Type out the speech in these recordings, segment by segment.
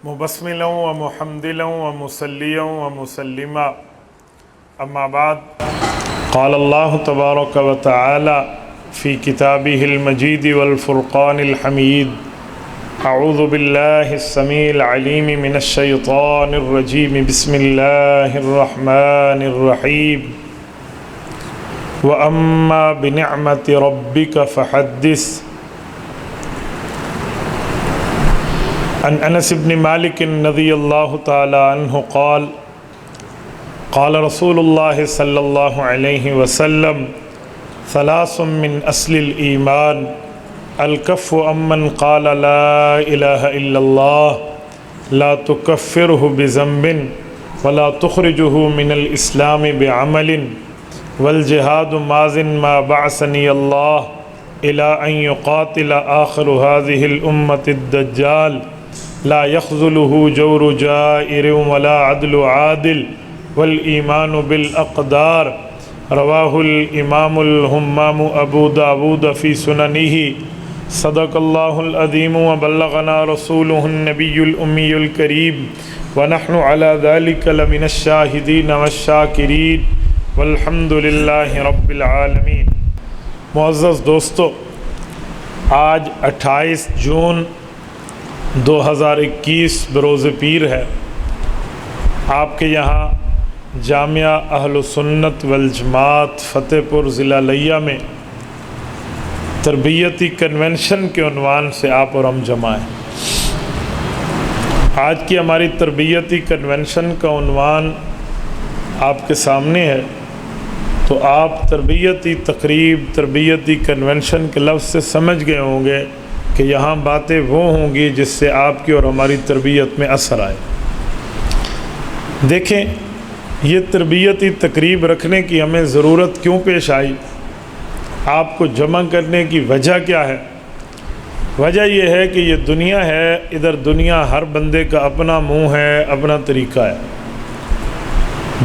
مبسملا ومحمدلا ومصليا ومسلما أما بعد قال الله تبارك وتعالى في كتابه المجيد والفرقان الحميد أعوذ بالله السميع العليم من الشيطان الرجيم بسم الله الرحمن الرحيم وأما بنعمة ربك فحدث عن انس بن مالک رضی اللہ تعالی عنہ قال قال رسول اللہ صلی اللہ علیہ وسلم ثلاث من اصل الایمان الکف عمن قال لا الہ الا اللہ لا تکفرہ بذنب ولا تخرجہ من الاسلام بعمل والجہاد ماض ما بعثنی اللہ الى ان يقاتل آخر هذه الامة الدجال لا يخذله جور جائر ولا عدل عادل والإيمان بالأقدار رواه الإمام الهمام أبو داود في سننه صدق الله العظيم وبلغنا رسوله النبي الأمي الكريم ونحن على ذلك لمن الشاهدين والشاكرين والحمد لله رب العالمين۔ معزز دوستو، آج 28 جون 2021 بروز پیر ہے۔ آپ کے یہاں جامعہ اہل سنت والجماعت فتح پور ضلع لیہ میں تربیتی کنونشن کے عنوان سے آپ اور ہم جمع ہیں۔ آج کی ہماری تربیتی کنونشن کا عنوان آپ کے سامنے ہے، تو آپ تربیتی تقریب تربیتی کنونشن کے لفظ سے سمجھ گئے ہوں گے کہ یہاں باتیں وہ ہوں گی جس سے آپ کی اور ہماری تربیت میں اثر آئے۔ دیکھیں، یہ تربیتی تقریب رکھنے کی ہمیں ضرورت کیوں پیش آئی، آپ کو جمع کرنے کی وجہ کیا ہے؟ وجہ یہ ہے کہ یہ دنیا ہے، ادھر دنیا ہر بندے کا اپنا منہ ہے، اپنا طریقہ ہے۔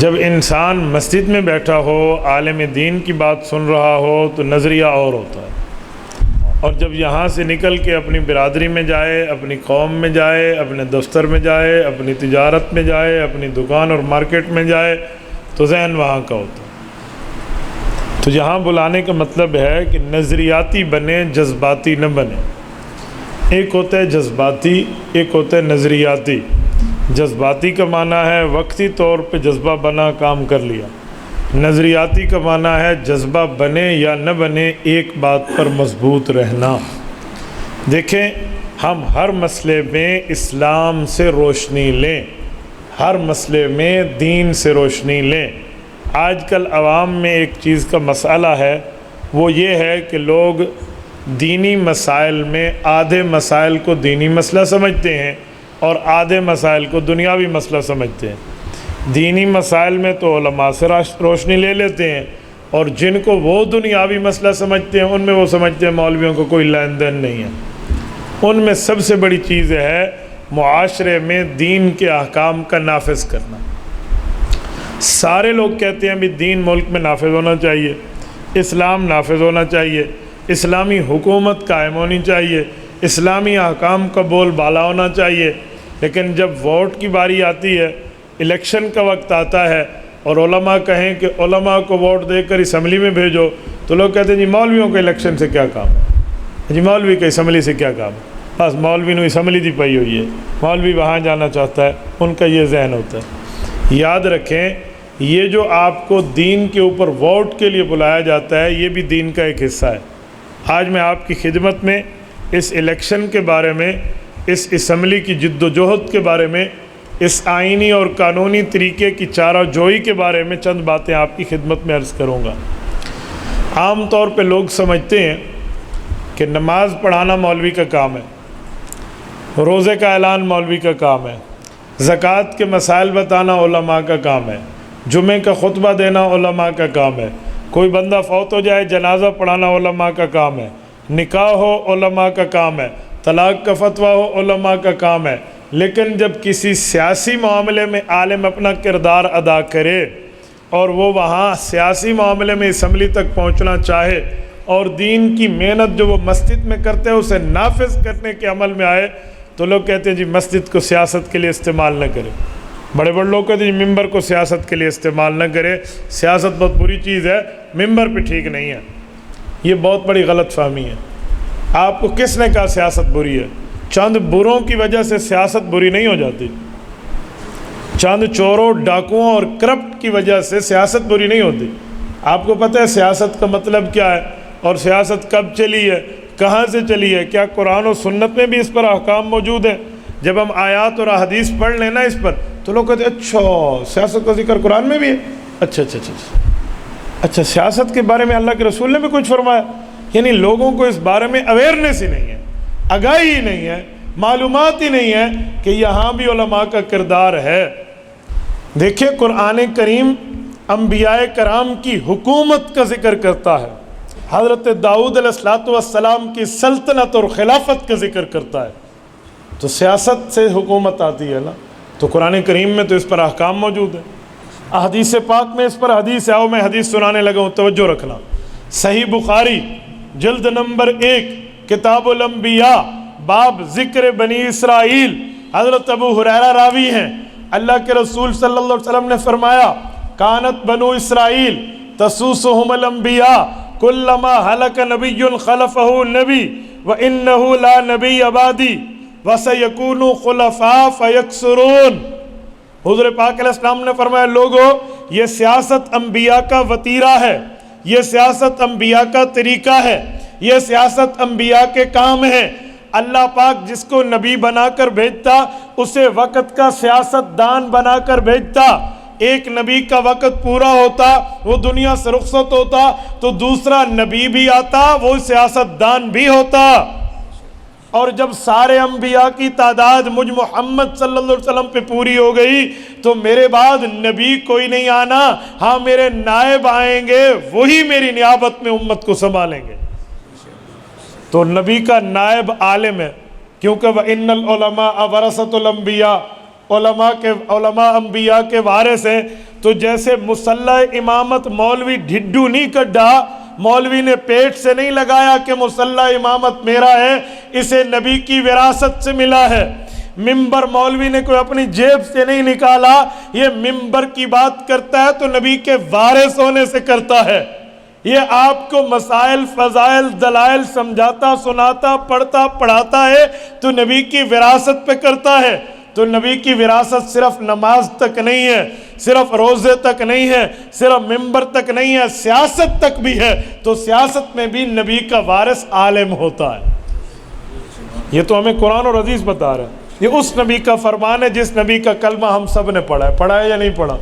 جب انسان مسجد میں بیٹھا ہو، عالم دین کی بات سن رہا ہو تو نظریہ اور ہوتا ہے، اور جب یہاں سے نکل کے اپنی برادری میں جائے، اپنی قوم میں جائے، اپنے دفتر میں جائے، اپنی تجارت میں جائے، اپنی دکان اور مارکیٹ میں جائے تو ذہن وہاں کا ہوتا ہے۔ تو یہاں بلانے کا مطلب ہے کہ نظریاتی بنے، جذباتی نہ بنے۔ ایک ہوتا ہے جذباتی، ایک ہوتا ہے نظریاتی۔ جذباتی کا معنی ہے وقتی طور پہ جذبہ بنا، کام کر لیا۔ نظریاتی کا معنی ہے جذبہ بنے یا نہ بنے، ایک بات پر مضبوط رہنا۔ دیکھیں، ہم ہر مسئلے میں اسلام سے روشنی لیں، ہر مسئلے میں دین سے روشنی لیں۔ آج کل عوام میں ایک چیز کا مسئلہ ہے، وہ یہ ہے کہ لوگ دینی مسائل میں آدھے مسائل کو دینی مسئلہ سمجھتے ہیں اور آدھے مسائل کو دنیاوی مسئلہ سمجھتے ہیں۔ دینی مسائل میں تو علماء سے روشنی لے لیتے ہیں، اور جن کو وہ دنیاوی مسئلہ سمجھتے ہیں ان میں وہ سمجھتے ہیں مولویوں کو کوئی لین دین نہیں ہے۔ ان میں سب سے بڑی چیز ہے معاشرے میں دین کے احکام کا نافذ کرنا۔ سارے لوگ کہتے ہیں بھی دین ملک میں نافذ ہونا چاہیے، اسلام نافذ ہونا چاہیے، اسلامی حکومت قائم ہونی چاہیے، اسلامی احکام کا بول بالا ہونا چاہیے، لیکن جب ووٹ کی باری آتی ہے، الیکشن کا وقت آتا ہے، اور علماء کہیں کہ علماء کو ووٹ دے کر اسمبلی میں بھیجو، تو لوگ کہتے ہیں جی مولویوں کا الیکشن سے کیا کام ہے، جی مولوی کا اسمبلی سے کیا کام ہے، بس مولوی نے اسمبلی دی پئی ہوئی ہے، مولوی وہاں جانا چاہتا ہے۔ ان کا یہ ذہن ہوتا ہے۔ یاد رکھیں، یہ جو آپ کو دین کے اوپر ووٹ کے لیے بلایا جاتا ہے، یہ بھی دین کا ایک حصہ ہے۔ آج میں آپ کی خدمت میں اس الیکشن کے بارے میں، اس اسمبلی کی جد و جہد کے بارے میں، اس آئینی اور قانونی طریقے کی چارہ جوئی کے بارے میں چند باتیں آپ کی خدمت میں عرض کروں گا۔ عام طور پہ لوگ سمجھتے ہیں کہ نماز پڑھانا مولوی کا کام ہے، روزے کا اعلان مولوی کا کام ہے، زکوٰۃ کے مسائل بتانا علماء کا کام ہے، جمعے کا خطبہ دینا علماء کا کام ہے، کوئی بندہ فوت ہو جائے جنازہ پڑھانا علماء کا کام ہے، نکاح ہو علماء کا کام ہے، طلاق کا فتویٰ ہو علماء کا کام ہے۔ لیکن جب کسی سیاسی معاملے میں عالم اپنا کردار ادا کرے اور وہ وہاں سیاسی معاملے میں اسمبلی تک پہنچنا چاہے اور دین کی محنت جو وہ مسجد میں کرتے ہیں اسے نافذ کرنے کے عمل میں آئے، تو لوگ کہتے ہیں جی مسجد کو سیاست کے لیے استعمال نہ کریں، بڑے بڑے لوگ کہتے ہیں جی ممبر کو سیاست کے لیے استعمال نہ کرے، سیاست بہت بری چیز ہے، ممبر پہ ٹھیک نہیں ہے۔ یہ بہت بڑی غلط فہمی ہے۔ آپ کو کس نے کہا سیاست بری ہے؟ چند بروں کی وجہ سے سیاست بری نہیں ہو جاتی، چند چوروں ڈاکوؤں اور کرپٹ کی وجہ سے سیاست بری نہیں ہوتی۔ آپ کو پتہ ہے سیاست کا مطلب کیا ہے اور سیاست کب چلی ہے، کہاں سے چلی ہے؟ کیا قرآن و سنت میں بھی اس پر احکام موجود ہیں؟ جب ہم آیات اور احادیث پڑھ لیں نا اس پر تو لوگ کہتے ہیں اچھا سیاست کا ذکر قرآن میں بھی ہے، اچھا سیاست کے بارے میں اللہ کے رسول نے بھی کچھ فرمایا؟ یعنی لوگوں کو اس بارے میں اویئرنیس ہی نہیں ہے، آگاہی ہی نہیں ہے، معلومات ہی نہیں ہے کہ یہاں بھی علماء کا کردار ہے۔ دیکھیں قرآن کریم انبیاء کرام کی حکومت کا ذکر کرتا ہے، حضرت داؤد علیہ السلام کی سلطنت اور خلافت کا ذکر کرتا ہے، تو سیاست سے حکومت آتی ہے نا، تو قرآن کریم میں تو اس پر احکام موجود ہے۔ احادیث پاک میں اس پر حدیث ہے، میں حدیث سنانے لگا ہوں، توجہ رکھنا۔ صحیح بخاری جلد نمبر 1 کتاب الانبیاء باب ذکر بنی اسرائیل، حضرت ابو ہریرہ راوی ہیں، اللہ کے رسول صلی اللہ علیہ وسلم نے فرمایا کانت بنو اسرائیل تسوسہم الانبیاء کلما ہلک نبی خلفہ نبی وانہ لا نبی بعدی وسیکونوا خلفاء فیکثرون۔ حضور پاک علیہ السلام نے فرمایا لوگو یہ سیاست انبیاء کا وتیرہ ہے، یہ سیاست انبیاء کا طریقہ ہے، یہ سیاست انبیاء کے کام ہے۔ اللہ پاک جس کو نبی بنا کر بھیجتا اسے وقت کا سیاست دان بنا کر بھیجتا۔ ایک نبی کا وقت پورا ہوتا، وہ دنیا سے رخصت ہوتا، تو دوسرا نبی بھی آتا، وہ سیاست دان بھی ہوتا۔ اور جب سارے انبیاء کی تعداد مجھ محمد صلی اللہ علیہ وسلم پہ پوری ہو گئی تو میرے بعد نبی کوئی نہیں آنا، ہاں میرے نائب آئیں گے، وہی میری نیابت میں امت کو سنبھالیں گے۔ تو نبی کا نائب عالم ہے، کیونکہ وَإِنَّ الْعُلَمَاءَ وَرَثَةُ الْأَنْبِيَاء، علماء انبیاء کے وارث ہیں۔ تو جیسے مصلی امامت مولوی ڈھڈو نہیں کڈھا، مولوی نے پیٹ سے نہیں لگایا کہ مصلی امامت میرا ہے، اسے نبی کی وراثت سے ملا ہے۔ ممبر مولوی نے کوئی اپنی جیب سے نہیں نکالا، یہ ممبر کی بات کرتا ہے تو نبی کے وارث ہونے سے کرتا ہے۔ یہ آپ کو مسائل فضائل دلائل سمجھاتا سناتا پڑھتا پڑھاتا ہے تو نبی کی وراثت پہ کرتا ہے۔ تو نبی کی وراثت صرف نماز تک نہیں ہے، صرف روزے تک نہیں ہے، صرف ممبر تک نہیں ہے، سیاست تک بھی ہے۔ تو سیاست میں بھی نبی کا وارث عالم ہوتا ہے۔ یہ تو ہمیں قرآن اور حدیث بتا رہا ہے، یہ اس نبی کا فرمان ہے جس نبی کا کلمہ ہم سب نے پڑھا ہے۔ پڑھا ہے یا نہیں پڑھا؟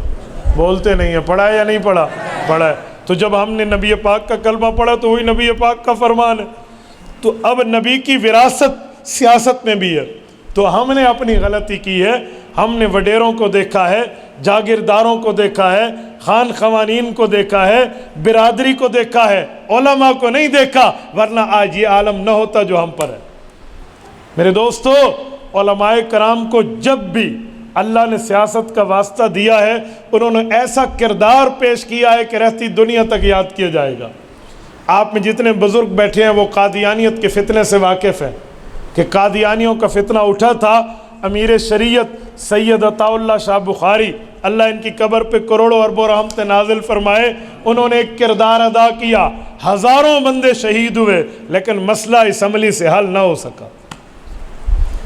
بولتے نہیں ہیں، پڑھا ہے یا نہیں پڑھا؟ پڑھا ہے۔ تو جب ہم نے نبی پاک کا کلمہ پڑھا تو وہی نبی پاک کا فرمان ہے۔ تو اب نبی کی وراثت سیاست میں بھی ہے۔ تو ہم نے اپنی غلطی کی ہے، ہم نے وڈیروں کو دیکھا ہے، جاگیرداروں کو دیکھا ہے، خان خوانین کو دیکھا ہے، برادری کو دیکھا ہے، علماء کو نہیں دیکھا، ورنہ آج یہ عالم نہ ہوتا جو ہم پر ہے۔ میرے دوستو، علماء کرام کو جب بھی اللہ نے سیاست کا واسطہ دیا ہے انہوں نے ایسا کردار پیش کیا ہے کہ رہتی دنیا تک یاد کیا جائے گا۔ آپ میں جتنے بزرگ بیٹھے ہیں وہ قادیانیت کے فتنے سے واقف ہیں کہ قادیانیوں کا فتنہ اٹھا تھا۔ امیر شریعت سید عطا اللہ شاہ بخاری، اللہ ان کی قبر پہ کروڑوں اربوں رحمت نازل فرمائے، انہوں نے ایک کردار ادا کیا، ہزاروں بندے شہید ہوئے لیکن مسئلہ اسمبلی سے حل نہ ہو سکا۔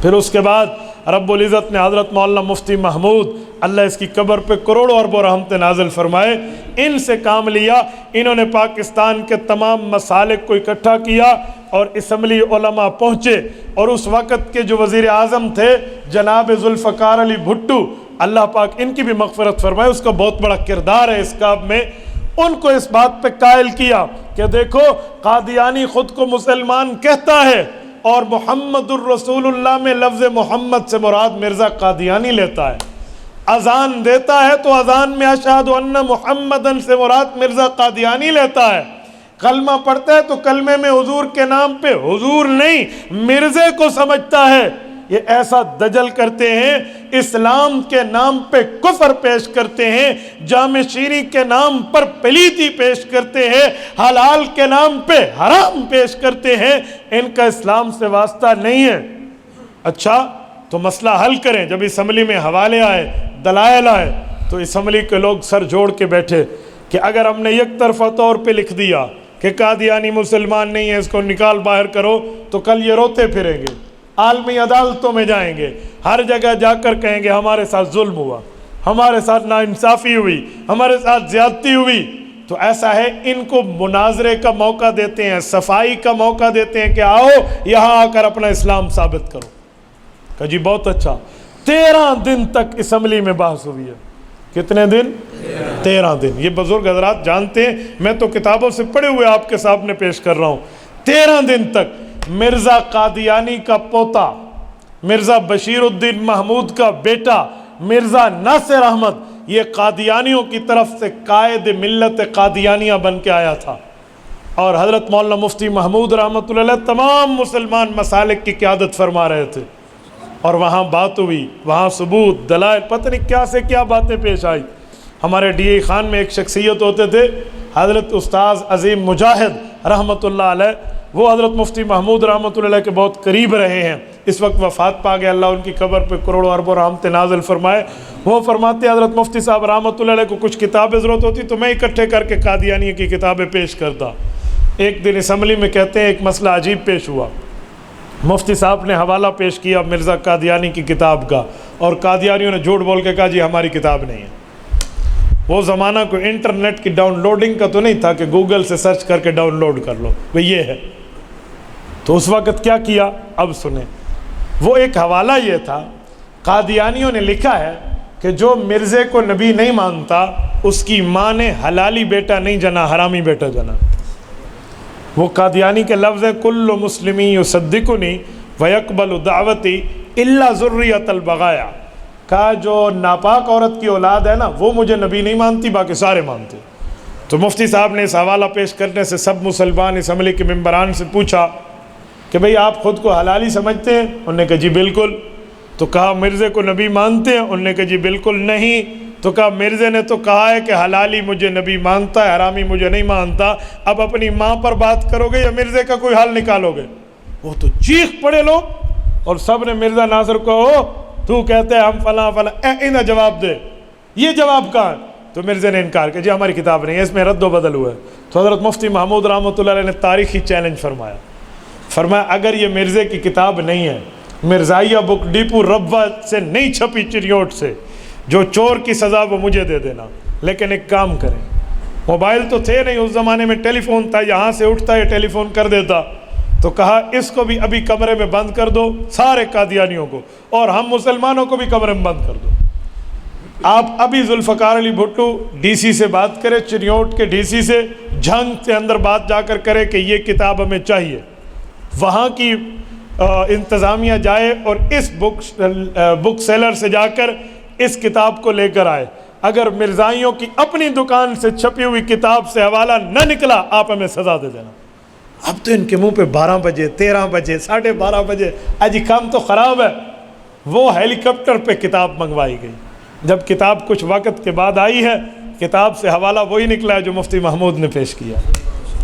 پھر اس کے بعد رب العزت نے حضرت مولانا مفتی محمود، اللہ اس کی قبر پہ کروڑوں اربوں رحمت نازل فرمائے، ان سے کام لیا۔ انہوں نے پاکستان کے تمام مسالک کو اکٹھا کیا اور اسمبلی علماء پہنچے، اور اس وقت کے جو وزیر اعظم تھے جناب ذوالفقار علی بھٹو، اللہ پاک ان کی بھی مغفرت فرمائے، اس کا بہت بڑا کردار ہے اس کام میں۔ ان کو اس بات پہ قائل کیا کہ دیکھو قادیانی خود کو مسلمان کہتا ہے اور محمد الرسول اللہ میں لفظ محمد سے مراد مرزا قادیانی لیتا ہے، اذان دیتا ہے تو اذان میں اشہد ان محمدن سے مراد مرزا قادیانی لیتا ہے، کلمہ پڑھتا ہے تو کلمے میں حضور کے نام پہ حضور نہیں مرزے کو سمجھتا ہے۔ یہ ایسا دجل کرتے ہیں، اسلام کے نام پہ کفر پیش کرتے ہیں، جامع شیریں کے نام پر پلیتی پیش کرتے ہیں، حلال کے نام پہ حرام پیش کرتے ہیں، ان کا اسلام سے واسطہ نہیں ہے۔ اچھا تو مسئلہ حل کریں. جب اسمبلی میں حوالے آئے، دلائل آئے، تو اسمبلی کے لوگ سر جوڑ کے بیٹھے کہ اگر ہم نے یک طرفہ طور پہ لکھ دیا کہ قادیانی مسلمان نہیں ہے، اس کو نکال باہر کرو، تو کل یہ روتے پھریں گے، عالمی عدالتوں میں جائیں گے، ہر جگہ جا کر کہیں گے ہمارے ساتھ ظلم ہوا، ہمارے ساتھ ناانصافی ہوئی، ہمارے ساتھ زیادتی ہوئی. تو ایسا ہے، ان کو مناظرے کا موقع دیتے ہیں، صفائی کا موقع دیتے ہیں کہ آؤ یہاں آ کر اپنا اسلام ثابت کرو. کہ جی بہت اچھا. 13 دن تک اسمبلی میں بحث ہوئی ہے. کتنے دن؟ 13 دن. یہ بزرگ حضرات جانتے ہیں، میں تو کتابوں سے پڑھے ہوئے آپ کے سامنے پیش کر رہا ہوں. 13 دن تک مرزا قادیانی کا پوتا، مرزا بشیر الدین محمود کا بیٹا مرزا ناصر احمد، یہ قادیانیوں کی طرف سے قائد ملت قادیانیہ بن کے آیا تھا، اور حضرت مولانا مفتی محمود رحمۃ اللہ علیہ تمام مسلمان مسالک کی قیادت فرما رہے تھے. اور وہاں بات ہوئی، وہاں ثبوت، دلائل، پتہ نہیں کیا سے کیا باتیں پیش آئی. ہمارے ڈی اے خان میں ایک شخصیت ہوتے تھے حضرت استاذ عظیم مجاہد رحمۃ اللہ علیہ، وہ حضرت مفتی محمود رحمۃ اللہ علیہ کے بہت قریب رہے ہیں. اس وقت وفات پا گئے، اللہ ان کی قبر پہ کروڑوں اربوں رحمت نازل فرمائے. وہ فرماتے حضرت مفتی صاحب رحمۃ اللہ علیہ کو کچھ کتابیں ضرورت ہوتی تو میں اکٹھے کر کے قادیانی کی کتابیں پیش کرتا. ایک دن اسمبلی میں کہتے ہیں ایک مسئلہ عجیب پیش ہوا. مفتی صاحب نے حوالہ پیش کیا مرزا قادیانی کی کتاب کا، اور قادیانیوں نے جھوٹ بول کے کہا جی ہماری کتاب نہیں ہے. وہ زمانہ کو انٹرنیٹ کی ڈاؤن لوڈنگ کا تو نہیں تھا کہ گوگل سے سرچ کر کے ڈاؤن لوڈ کر لو، وہ یہ ہے. تو اس وقت کیا کیا، اب سنیں. وہ ایک حوالہ یہ تھا، قادیانیوں نے لکھا ہے کہ جو مرزے کو نبی نہیں مانتا اس کی ماں نے حلالی بیٹا نہیں جنا، حرامی بیٹا جنا. وہ قادیانی کے لفظ ہیں کل مسلمی یصدقنی ویقبل دعوتی الا ذریۃ البغایا. کہا جو ناپاک عورت کی اولاد ہے نا وہ مجھے نبی نہیں مانتی، باقی سارے مانتے. تو مفتی صاحب نے اس حوالہ پیش کرنے سے سب مسلمان اسمبلی کے ممبران سے پوچھا کہ بھئی آپ خود کو حلالی سمجھتے ہیں؟ انہوں نے کہا جی بالکل. تو کہا مرزے کو نبی مانتے ہیں؟ انہوں نے کہا جی بالکل نہیں. تو کہا مرزے نے تو کہا ہے کہ حلالی مجھے نبی مانتا ہے، حرامی مجھے نہیں مانتا، اب اپنی ماں پر بات کرو گے یا مرزے کا کوئی حل نکالو گے؟ وہ تو چیخ پڑے لوگ، اور سب نے مرزا ناصر کو تو کہتے ہیں ہم فلاں فلاں، انہیں جواب دے، یہ جواب کہاں ہے؟ تو مرزے نے انکار کیا جی ہماری کتاب نہیں ہے، اس میں رد و بدل ہوا ہے. تو حضرت مفتی محمود رحمۃ اللہ علیہ نے تاریخی چیلنج فرمایا اگر یہ مرزے کی کتاب نہیں ہے، مرزائیہ بک ڈیپو ربوہ سے نہیں چھپی چریوٹ سے، جو چور کی سزا وہ مجھے دے دینا، لیکن ایک کام کریں. موبائل تو تھے نہیں اس زمانے میں، ٹیلی فون تھا، یہاں سے اٹھتا ہے ٹیلی فون کر دیتا. تو کہا اس کو بھی ابھی کمرے میں بند کر دو، سارے قادیانیوں کو، اور ہم مسلمانوں کو بھی کمرے میں بند کر دو. آپ ابھی ذوالفقار علی بھٹو ڈی سی سے بات کرے، چریوٹ کے ڈی سی سے، جھنگ کے اندر بات جا کر کرے کہ یہ کتاب ہمیں چاہیے. وہاں کی انتظامیہ جائے اور اس بک سیلر سے جا کر اس کتاب کو لے کر آئے. اگر مرزائیوں کی اپنی دکان سے چھپی ہوئی کتاب سے حوالہ نہ نکلا آپ ہمیں سزا دے دینا. اب تو ان کے منہ پہ 12 بجے 13 بجے 12:30 بجے اجی کام تو خراب ہے. وہ ہیلی کاپٹر پہ کتاب منگوائی گئی. جب کتاب کچھ وقت کے بعد آئی ہے، کتاب سے حوالہ وہی نکلا ہے جو مفتی محمود نے پیش کیا.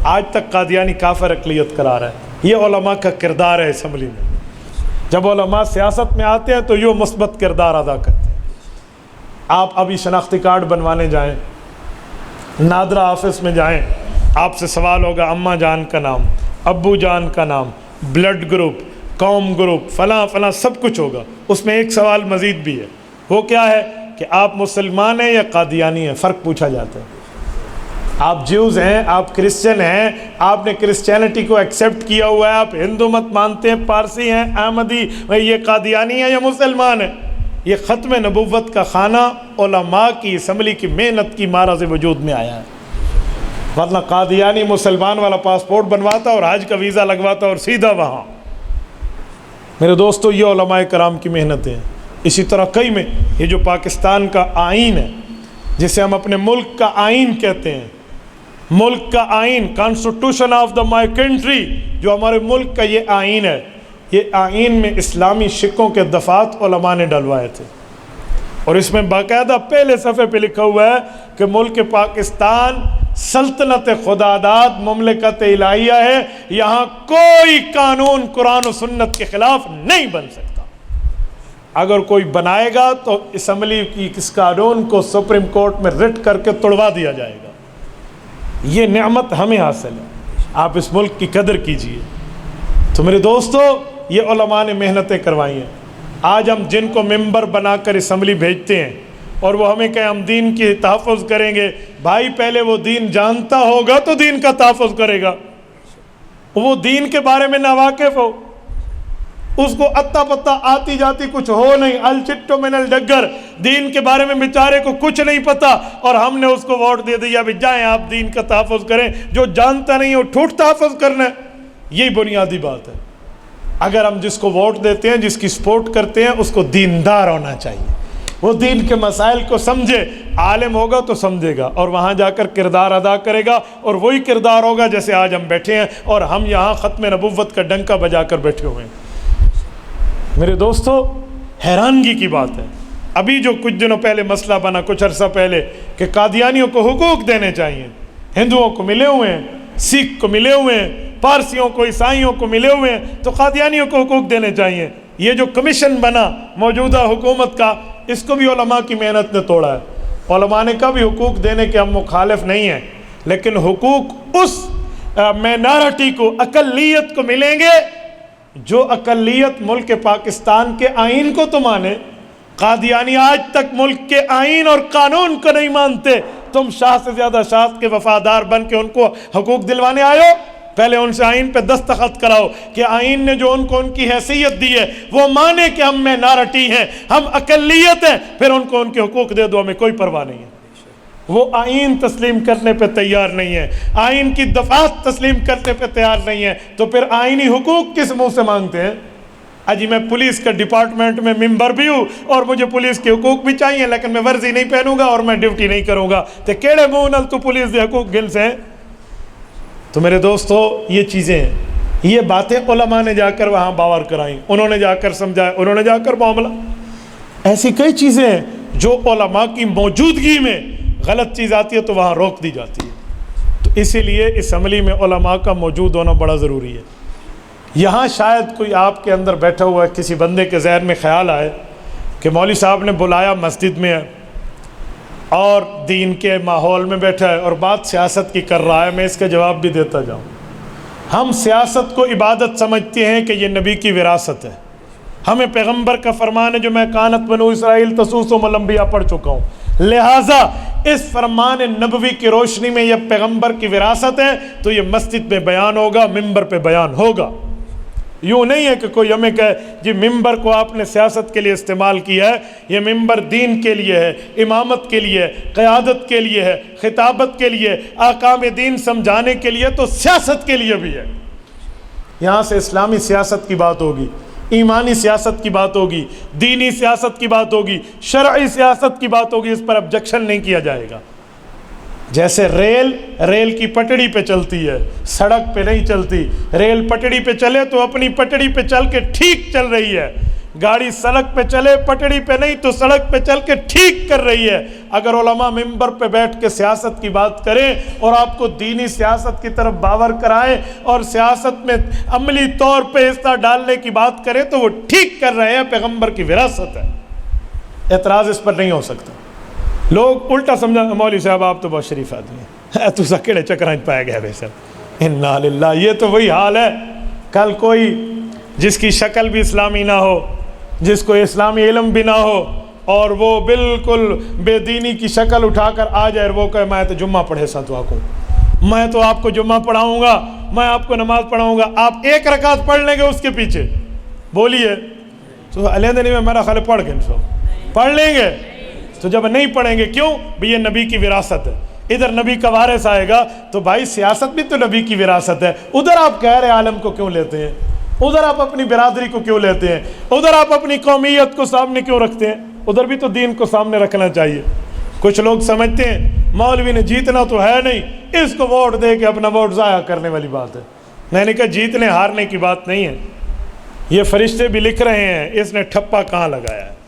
آج تک قادیانی کافر اقلیت قرار ہے. یہ علماء کا کردار ہے اسمبلی میں. جب علماء سیاست میں آتے ہیں تو یہ مثبت کردار ادا کرتے ہیں. آپ ابھی شناختی کارڈ بنوانے جائیں، نادرا آفس میں جائیں، آپ سے سوال ہوگا اماں جان کا نام، ابو جان کا نام، بلڈ گروپ، قوم گروپ، فلاں فلاں سب کچھ ہوگا. اس میں ایک سوال مزید بھی ہے، وہ کیا ہے کہ آپ مسلمان ہیں یا قادیانی ہیں، فرق پوچھا جاتا ہے. آپ جیوز ہیں، آپ کرسچن ہیں، آپ نے کرسچینٹی کو ایکسیپٹ کیا ہوا ہے، آپ ہندو مت مانتے ہیں، پارسی ہیں، احمدی، یہ قادیانی ہیں یا مسلمان ہیں. یہ ختم نبوت کا خانہ علماء کی اسمبلی کی محنت کی معرض وجود میں آیا ہے. ورنہ قادیانی مسلمان والا پاسپورٹ بنواتا اور حج کا ویزا لگواتا اور سیدھا وہاں. میرے دوستو یہ علماء کرام کی محنتیں ہیں. اسی طرح کئی میں یہ جو پاکستان کا آئین ہے جسے ہم اپنے ملک کا آئین کہتے ہیں، ملک کا آئین، constitution of the my country, جو ہمارے ملک کا یہ آئین ہے، یہ آئین میں اسلامی شقوں کے دفعات علماء نے ڈلوائے تھے. اور اس میں باقاعدہ پہلے صفحے پہ لکھا ہوا ہے کہ ملک پاکستان سلطنت خداداد مملکت الہیہ ہے، یہاں کوئی قانون قرآن و سنت کے خلاف نہیں بن سکتا. اگر کوئی بنائے گا تو اسمبلی کی اس قانون کو سپریم کورٹ میں رٹ کر کے توڑوا دیا جائے گا. یہ نعمت ہمیں حاصل ہے, آپ اس ملک کی قدر کیجئے. تو میرے دوستو, یہ علماء نے محنتیں کروائی ہیں. آج ہم جن کو ممبر بنا کر اسمبلی بھیجتے ہیں اور وہ ہمیں کہیں ہم دین کی تحفظ کریں گے, بھائی پہلے وہ دین جانتا ہوگا تو دین کا تحفظ کرے گا. وہ دین کے بارے میں ناواقف ہو, اس کو اتا پتا آتی جاتی کچھ ہو نہیں, الچٹو من الڈگر, دین کے بارے میں بیچارے کو کچھ نہیں پتا, اور ہم نے اس کو ووٹ دے دیا بھی جائیں آپ دین کا تحفظ کریں. جو جانتا نہیں وہ ٹھوٹ تحفظ کرنا ہے. یہی بنیادی بات ہے. اگر ہم جس کو ووٹ دیتے ہیں, جس کی سپورٹ کرتے ہیں, اس کو دیندار ہونا چاہیے, وہ دین کے مسائل کو سمجھے. عالم ہوگا تو سمجھے گا اور وہاں جا کر کردار ادا کرے گا, اور وہی کردار ہوگا جیسے آج ہم بیٹھے ہیں اور ہم یہاں ختم نبوت کا ڈنکا بجا کر بیٹھے ہوئے ہیں. میرے دوستو, حیرانگی کی بات ہے, ابھی جو کچھ دنوں پہلے مسئلہ بنا, کچھ عرصہ پہلے, کہ قادیانیوں کو حقوق دینے چاہیے. ہندوؤں کو ملے ہوئے ہیں, سکھ کو ملے ہوئے ہیں, پارسیوں کو, عیسائیوں کو ملے ہوئے ہیں, تو قادیانیوں کو حقوق دینے چاہیے. یہ جو کمیشن بنا موجودہ حکومت کا, اس کو بھی علماء کی محنت نے توڑا ہے. علماء نے کہا بھی حقوق دینے کے ہم مخالف نہیں ہیں, لیکن حقوق اس مینارٹی کو, اقلیت کو ملیں گے جو اقلیت ملک پاکستان کے آئین کو تو مانے. قادیانی آج تک ملک کے آئین اور قانون کو نہیں مانتے. تم شاہ سے زیادہ شاہ کے وفادار بن کے ان کو حقوق دلوانے آئے ہو. پہلے ان سے آئین پہ دستخط کراؤ کہ آئین نے جو ان کو ان کی حیثیت دی ہے وہ مانے کہ ہم مینارٹی ہیں, ہم اقلیت ہیں, پھر ان کو ان کے حقوق دے دو, ہمیں کوئی پرواہ نہیں ہے. وہ آئین تسلیم کرنے پہ تیار نہیں ہے, آئین کی دفعات تسلیم کرنے پہ تیار نہیں ہے, تو پھر آئینی حقوق کس منہ سے مانگتے ہیں؟ اجی میں پولیس کا ڈپارٹمنٹ میں ممبر بھی ہوں اور مجھے پولیس کے حقوق بھی چاہیے, لیکن میں ورزی نہیں پہنوں گا اور میں ڈیوٹی نہیں کروں گا, تو کیڑے منہ نال تو پولیس کے حقوق گن سے ہیں؟ تو میرے دوستو, یہ چیزیں ہیں, یہ باتیں علماء نے جا کر وہاں باور کرائیں, انہوں نے جا کر سمجھایا, انہوں نے جا کر معاملہ. ایسی کئی چیزیں ہیں جو علماء کی موجودگی میں غلط چیز آتی ہے تو وہاں روک دی جاتی ہے. تو اسی لیے اسمبلی میں علماء کا موجود ہونا بڑا ضروری ہے. یہاں شاید کوئی آپ کے اندر بیٹھا ہوا ہے, کسی بندے کے ذہن میں خیال آئے کہ مولوی صاحب نے بلایا, مسجد میں ہے اور دین کے ماحول میں بیٹھا ہے اور بات سیاست کی کر رہا ہے. میں اس کا جواب بھی دیتا جاؤں. ہم سیاست کو عبادت سمجھتے ہیں کہ یہ نبی کی وراثت ہے. ہمیں پیغمبر کا فرمان ہے جو میں کانت بنو اسرائیل تسوسهم الانبیاء پڑھ چکا ہوں, لہٰذا اس فرمان نبوی کی روشنی میں یہ پیغمبر کی وراثت ہے تو یہ مسجد میں بیان ہوگا, ممبر پہ بیان ہوگا. یوں نہیں ہے کہ کوئی ہمیں کہے جی ممبر کو آپ نے سیاست کے لیے استعمال کیا ہے, یہ ممبر دین کے لیے ہے, امامت کے لیے ہے, قیادت کے لیے ہے, خطابت کے لیے, احکام دین سمجھانے کے لیے, تو سیاست کے لیے بھی ہے. یہاں سے اسلامی سیاست کی بات ہوگی, ایمانی سیاست کی بات ہوگی, دینی سیاست کی بات ہوگی, شرعی سیاست کی بات ہوگی. اس پر آبجیکشن نہیں کیا جائے گا. جیسے ریل کی پٹڑی پہ چلتی ہے, سڑک پہ نہیں چلتی. ریل پٹڑی پہ چلے تو اپنی پٹڑی پہ چل کے ٹھیک چل رہی ہے, گاڑی سڑک پہ چلے پٹڑی پہ نہیں تو سڑک پہ چل کے ٹھیک کر رہی ہے. اگر علماء ممبر پہ بیٹھ کے سیاست کی بات کریں اور آپ کو دینی سیاست کی طرف باور کرائیں اور سیاست میں عملی طور پہ حصہ ڈالنے کی بات کریں تو وہ ٹھیک کر رہے ہیں, پیغمبر کی وراثت ہے. اعتراض اس پر نہیں ہو سکتا. لوگ الٹا سمجھا, مولوی صاحب آپ تو بہت شریف آدمی ہیں, تو کیڑے چکرائیں پایا گیا بے سر. انا للہ, یہ تو وہی حال ہے. کل کوئی جس کی شکل بھی اسلامی نہ ہو, جس کو اسلامی علم بھی نہ ہو, اور وہ بالکل بے دینی کی شکل اٹھا کر آ جائے اور وہ کہے میں تو جمعہ پڑھے سا تو آکوں, میں تو آپ کو جمعہ پڑھاؤں گا, میں آپ کو نماز پڑھاؤں گا. آپ ایک رکعت پڑھ لیں گے اس کے پیچھے, بولیے تو علیحدہ نہیں, میں میرا خیال پڑھ گئے پڑھ لیں گے. تو جب نہیں پڑھیں گے, کیوں بھی یہ نبی کی وراثت ہے. ادھر نبی کا وارث آئے گا تو بھائی سیاست بھی تو نبی کی وراثت ہے. ادھر آپ غیر عالم کو کیوں لیتے ہیں, ادھر آپ اپنی برادری کو کیوں لیتے ہیں, ادھر آپ اپنی قومیت کو سامنے کیوں رکھتے ہیں؟ ادھر بھی تو دین کو سامنے رکھنا چاہیے. کچھ لوگ سمجھتے ہیں مولوی نے جیتنا تو ہے نہیں, اس کو ووٹ دے کے اپنا ووٹ ضائع کرنے والی بات ہے. میں نے کہا جیتنے ہارنے کی بات نہیں ہے, یہ فرشتے بھی لکھ رہے ہیں, اس نے ٹھپا کہاں لگایا ہے.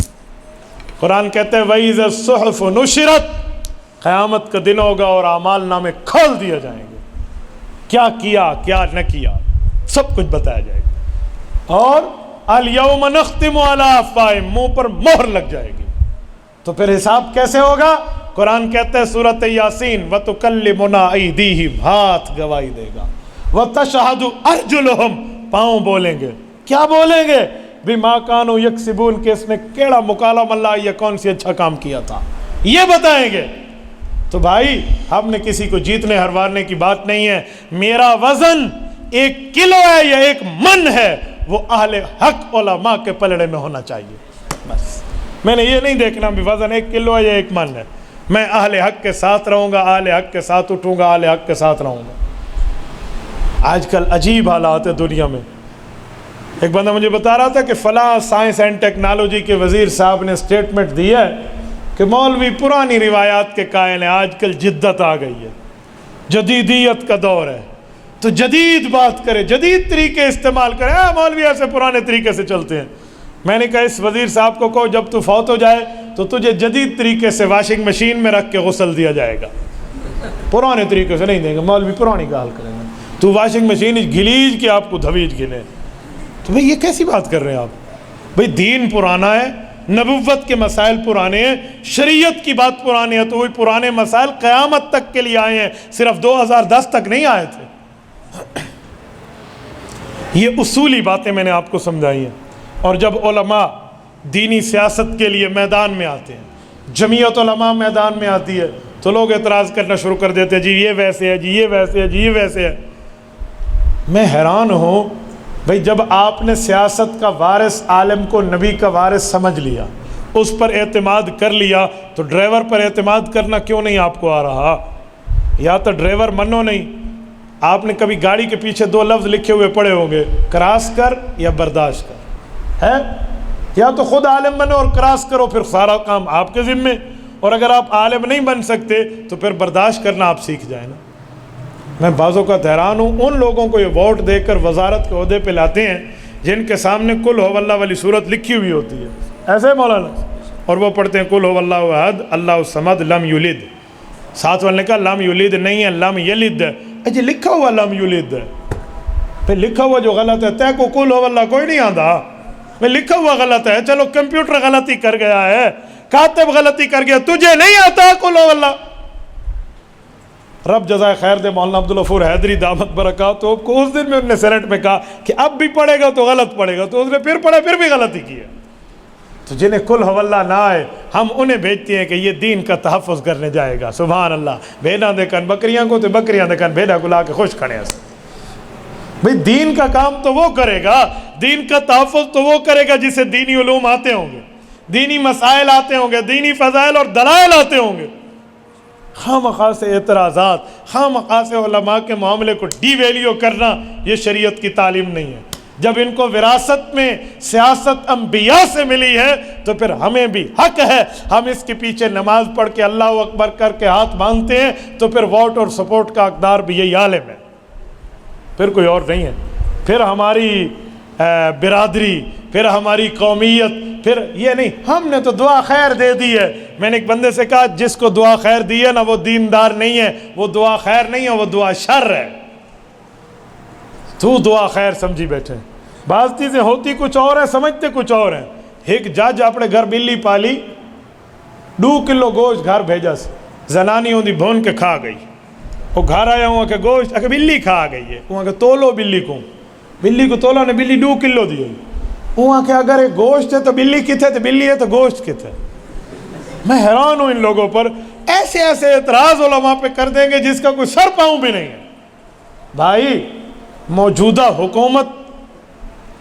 قرآن کہتے ہیں وَإِذَا الصُّحُفُ نُشِرَتْ, قیامت کا دن ہوگا اور اعمال نامے کھول دیے جائیں گے, کیا کیا کیا نہ کیا سب کچھ بتایا جائے گا. اور الیوم نختم علی افواہہم، منہ پر مہر لگ جائے گی۔ تو پھر حساب کیسے ہوگا؟ قرآن کہتا ہے سورۃ یاسین وَتُكَلِّمُنَا أَيْدِيهِمْ، ہاتھ گواہی دے گا، وَتَشْهَدُ أَرْجُلُهُمْ، پاؤں بولیں گے۔ کیا بولیں گے؟ بِمَا كَانُوا يَكْسِبُونَ، کہ اس نے کیڑا مکالم اللہ یا کون سی اچھا کام کیا تھا، یہ بتائیں گے۔ تو بھائی ہم نے کسی کو جیتنے ہروارنے کی بات نہیں ہے، میرا وزن 1 کلو ہے یا 1 من ہے، وہ اہل حق علماء کے پلڑے میں ہونا چاہیے۔ بس میں نے یہ نہیں دیکھنا بھی وزن 1 کلو ہے یا 1 من ہے، میں اہل حق کے ساتھ رہوں گا، اہل حق کے ساتھ اٹھوں گا، اہل حق کے ساتھ رہوں گا۔ آج کل عجیب حالات ہے دنیا میں۔ ایک بندہ مجھے بتا رہا تھا کہ فلاں سائنس اینڈ ٹیکنالوجی کے وزیر صاحب نے اسٹیٹمنٹ دی ہے کہ مولوی پرانی روایات کے قائل ہیں، آج کل جدت آ گئی ہے، جدیدیت کا دور ہے، تو جدید بات کرے، جدید طریقے استعمال کرے۔ مولوی ایسے پرانے طریقے سے چلتے ہیں۔ میں نے کہا اس وزیر صاحب کو کہو جب تو فوت ہو جائے تو تجھے جدید طریقے سے واشنگ مشین میں رکھ کے غسل دیا جائے گا، پرانے طریقے سے نہیں دیں گے، مولوی پرانی کا حل کریں گے، تو واشنگ مشین گلیج کے آپ کو دھویج گلے۔ تو بھئی یہ کیسی بات کر رہے ہیں آپ؟ بھئی دین پرانا ہے، نبوت کے مسائل پرانے ہیں، شریعت کی بات پرانی ہے، تو وہی پرانے مسائل قیامت تک کے لیے آئے ہیں، صرف 2010 تک نہیں آئے تھے۔ یہ اصولی باتیں میں نے آپ کو سمجھائی ہیں۔ اور جب علماء دینی سیاست کے لیے میدان میں آتے ہیں، جمعیت علماء میدان میں آتی ہے، تو لوگ اعتراض کرنا شروع کر دیتے ہیں، جی یہ ویسے ہے، جی یہ ویسے ہے، جی یہ ویسے ہے۔ میں حیران ہوں بھئی جب آپ نے سیاست کا وارث عالم کو نبی کا وارث سمجھ لیا، اس پر اعتماد کر لیا، تو ڈرائیور پر اعتماد کرنا کیوں نہیں آپ کو آ رہا؟ یا تو ڈرائیور منو نہیں، آپ نے کبھی گاڑی کے پیچھے 2 لفظ لکھے ہوئے پڑے ہوں گے، کراس کر یا برداشت کر، ہے؟ یا تو خود عالم بنو اور کراس کرو، پھر سارا کام آپ کے ذمے، اور اگر آپ عالم نہیں بن سکتے تو پھر برداشت کرنا آپ سیکھ جائیں نا۔ میں بعضوں کا حیران ہوں ان لوگوں کو یہ ووٹ دے کر وزارت کے عہدے پہ لاتے ہیں جن کے سامنے کل ہو اللہ والی صورت لکھی ہوئی ہوتی ہے، ایسے مولانا، اور وہ پڑھتے ہیں کل ہو اللہ احد اللہ الصمد لم یلد، ساتھ والے نے کہا لم یلد نہیں ہے، لم یلد ہے، اجی لکھا ہوا لم یلد ہے، پھر لکھا ہوا جو غلط ہے، تے کو کل ہو اللہ کوئی نہیں آتا، میں لکھا ہوا غلط ہے، چلو کمپیوٹر غلطی کر گیا ہے، کاتب غلطی کر گیا، تجھے نہیں آتا کل ہو اللہ۔ رب جزائے خیر دے مولانا عبدالغفور حیدری دامت برکاتہ کو اس دن میں انہوں نے سینٹ میں کہا کہ اب بھی پڑھے گا تو غلط پڑھے گا، تو اس نے پھر پڑھا پھر بھی غلطی کی ہے۔ تو جنہیں کل ہو اللہ نہ آئے ہم انہیں بھیجتے ہیں کہ یہ دین کا تحفظ کرنے جائے گا، سبحان اللہ، بھیڑا دے کن بکریاں کو تو بکریاں دے کن بھیڑا کو لا کے خوش کھڑے ہیں۔ بھئی دین کا کام تو وہ کرے گا، دین کا تحفظ تو وہ کرے گا جسے دینی علوم آتے ہوں گے، دینی مسائل آتے ہوں گے، دینی فضائل اور دلائل آتے ہوں گے۔ خواہ سے اعتراضات، خواہ سے علماء کے معاملے کو ڈی ویلیو کرنا، یہ شریعت کی تعلیم نہیں ہے۔ جب ان کو وراثت میں سیاست انبیاء سے ملی ہے تو پھر ہمیں بھی حق ہے، ہم اس کے پیچھے نماز پڑھ کے اللہ اکبر کر کے ہاتھ باندھتے ہیں تو پھر ووٹ اور سپورٹ کا حقدار بھی یہی عالم ہے، پھر کوئی اور نہیں ہے، پھر ہماری برادری، پھر ہماری قومیت، پھر یہ نہیں۔ ہم نے تو دعا خیر دے دی ہے۔ میں نے ایک بندے سے کہا جس کو دعا خیر دی ہے نا وہ دیندار نہیں ہے، وہ دعا خیر نہیں ہے، وہ دعا شر ہے، تو دعا خیر سمجھی بیٹھے۔ بعض چیزیں ہوتی کچھ اور ہیں، سمجھتے کچھ اور ہیں۔ ایک جج اپنے گھر بلی پالی، 2 کلو گوشت گھر بھیجا سے، زنانی ہوندی بھون کے کھا گئی، وہ گھر آیا ہوا کہ گوشت کہ بلی کھا گئی ہے، وہاں کہ تولو بلی کو، بلی کو تولا نے، بلی 2 کلو دی ہوئی، وہاں کہ اگر ایک گوشت ہے تو بلی کتھے، تو بلی ہے تو گوشت کتھے۔ میں حیران ہوں ان لوگوں پر، ایسے ایسے اعتراض علماء پہ کر دیں گے جس کا کوئی سر پاؤں بھی نہیں ہے۔ بھائی موجودہ حکومت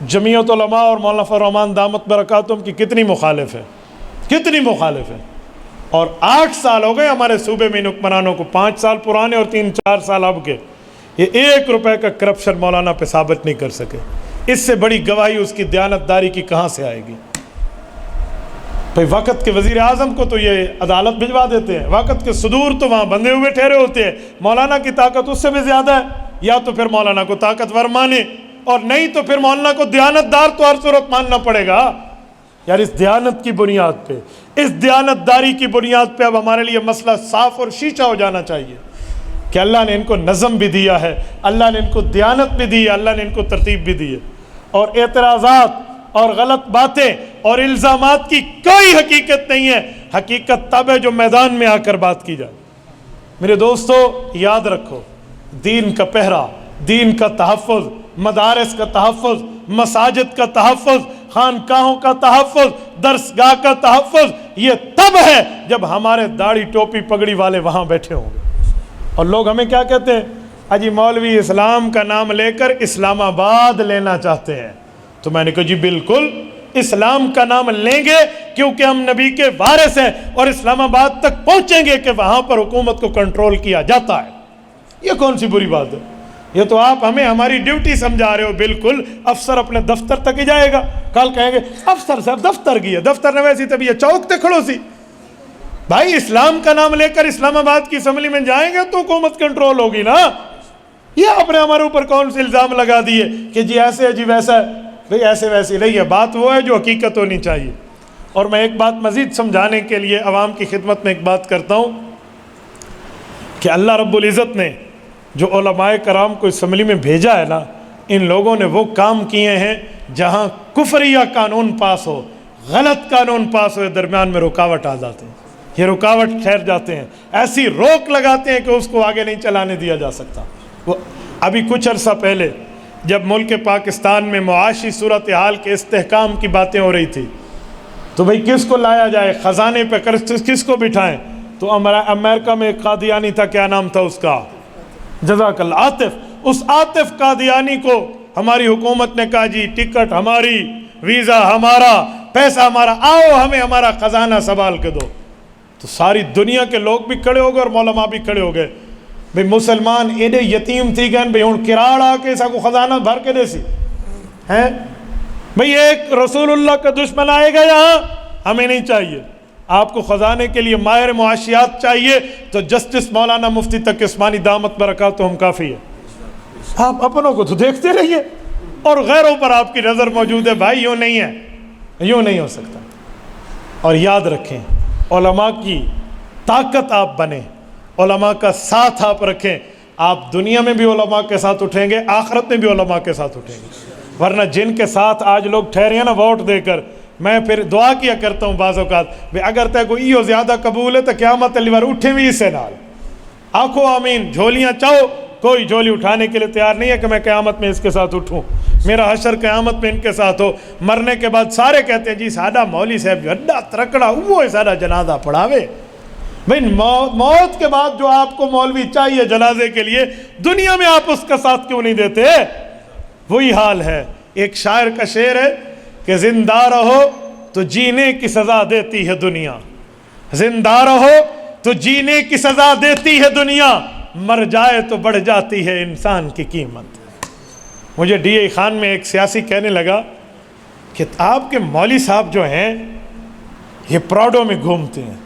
جمعیت علماء اور مولانا فضل الرحمان دامت برکاتہم کی کتنی مخالف ہے، کتنی مخالف ہے، اور 8 سال ہو گئے ہمارے صوبے میں ان حکمرانوں کو، 5 سال پرانے اور 3-4 سال اب کے، یہ 1 روپے کا کرپشن مولانا پہ ثابت نہیں کر سکے۔ اس سے بڑی گواہی اس کی دیانتداری کی کہاں سے آئے گی؟ بھئی وقت کے وزیر اعظم کو تو یہ عدالت بھجوا دیتے ہیں، وقت کے صدور تو وہاں بندھے ہوئے ٹھہرے ہوتے ہیں، مولانا کی طاقت اس سے بھی زیادہ ہے، یا تو پھر مولانا کو طاقتور مانے، اور نہیں تو پھر مولانا کو دیانتدار تو ہر صورت ماننا پڑے گا۔ یار اس دیانت کی بنیاد پہ، اس دیانتداری کی بنیاد پہ اب ہمارے لیے مسئلہ صاف اور شیشہ ہو جانا چاہیے کہ اللہ نے ان کو نظم بھی دیا ہے، اللہ نے ان کو دیانت بھی دی ہے، اللہ نے ان کو ترتیب بھی دی ہے، اور اعتراضات اور غلط باتیں اور الزامات کی کوئی حقیقت نہیں ہے. حقیقت تب ہے جو میدان میں آ کر بات کی جائے. میرے دوستو یاد رکھو، دین کا پہرا، دین کا تحفظ، مدارس کا تحفظ، مساجد کا تحفظ، خانقاہوں کا تحفظ، درسگاہ کا تحفظ یہ تب ہے جب ہمارے داڑھی ٹوپی پگڑی والے وہاں بیٹھے ہوں گے. اور لوگ ہمیں کیا کہتے ہیں؟ اجی مولوی اسلام کا نام لے کر اسلام آباد لینا چاہتے ہیں. تو میں نے کہا جی بالکل اسلام کا نام لیں گے کیونکہ ہم نبی کے وارث ہیں اور اسلام آباد تک پہنچیں گے کہ وہاں پر حکومت کو کنٹرول کیا جاتا ہے. یہ کون سی بری بات ہے؟ یہ تو آپ ہمیں ہماری ڈیوٹی سمجھا رہے ہو. بالکل افسر اپنے دفتر تک ہی جائے گا، کل کہیں گے افسر صاحب دفتر گیا، دفتر نے ویسی طبیعت چوک تے کھڑو سی. بھائی اسلام کا نام لے کر اسلام آباد کی اسمبلی میں جائیں گے تو حکومت کنٹرول ہوگی نا. یہ آپ نے ہمارے اوپر کون سے الزام لگا دیے کہ جی ایسے ہے جی ویسا ہے؟ بھئی ایسے ویسی نہیں ہے، بات وہ ہے جو حقیقت ہونی چاہیے. اور میں ایک بات مزید سمجھانے کے لیے عوام کی خدمت میں ایک بات کرتا ہوں کہ اللہ رب العزت نے جو علماء کرام کو اسمبلی میں بھیجا ہے نا، ان لوگوں نے وہ کام کیے ہیں جہاں کفریہ قانون پاس ہو، غلط قانون پاس ہو، درمیان میں رکاوٹ آ جاتے ہیں. یہ رکاوٹ ٹھہر جاتے ہیں، ایسی روک لگاتے ہیں کہ اس کو آگے نہیں چلانے دیا جا سکتا. وہ ابھی کچھ عرصہ پہلے جب ملک پاکستان میں معاشی صورتحال کے استحکام کی باتیں ہو رہی تھی تو بھئی کس کو لایا جائے، خزانے پہ کس کو بٹھائیں؟ تو امریکہ میں ایک قادیانی تھا، کیا نام تھا اس کا؟ جزاک اللہ، عاطف. اس عاطف قادیانی کو ہماری حکومت نے کہا جی ٹکٹ ہماری، ویزا ہمارا، پیسہ ہمارا، آؤ ہمیں ہمارا خزانہ سنبھال کے دو. تو ساری دنیا کے لوگ بھی کھڑے ہو گئے اور علماء بھی کھڑے ہو گئے. بھئی مسلمان ایڈے یتیم تھی گئے بھئی ہوں کراڑ آ کے کو خزانہ بھر کے دے سی ہیں. بھئی ایک رسول اللہ کا دشمن آئے گا یہاں، ہمیں نہیں چاہیے. آپ کو خزانے کے لیے ماہر معاشیات چاہیے تو جسٹس مولانا مفتی تقی عثمانی دامت برکاتہم کافی ہے. آپ اپنوں کو تو دیکھتے رہیے اور غیروں پر آپ کی نظر موجود ہے. بھائی یوں نہیں ہے، یوں نہیں ہو سکتا. اور یاد رکھیں علماء کی طاقت آپ بنیں، علماء کا ساتھ آپ رکھیں. آپ دنیا میں بھی علماء کے ساتھ اٹھیں گے، آخرت میں بھی علماء کے ساتھ اٹھیں گے. ورنہ جن کے ساتھ آج لوگ ٹھہرے ہیں نا ووٹ دے کر، میں پھر دعا کیا کرتا ہوں بعض اوقات بھئی اگر تے کوئی ایو زیادہ قبول ہے تو قیامت علی بار اٹھیں بھی اس سے نال. آنکھو آمین، جھولیاں چاہو، کوئی جھولی اٹھانے کے لیے تیار نہیں ہے کہ میں قیامت میں اس کے ساتھ اٹھوں، میرا حشر قیامت میں ان کے ساتھ ہو. مرنے کے بعد سارے کہتے ہیں جی سادہ مولوی صاحب جو اڈا ترکڑا وہ سادہ جنازہ پڑھاوے. بھئی موت کے بعد جو آپ کو مولوی چاہیے جنازے کے لیے، دنیا میں آپ اس کا ساتھ کیوں نہیں دیتے؟ وہی حال ہے. ایک شاعر کا شعر ہے کہ زندہ رہو تو جینے کی سزا دیتی ہے دنیا، زندہ رہو تو جینے کی سزا دیتی ہے دنیا، مر جائے تو بڑھ جاتی ہے انسان کی قیمت. مجھے ڈی اے خان میں ایک سیاسی کہنے لگا کہ آپ کے مولوی صاحب جو ہیں یہ پراڈو میں گھومتے ہیں،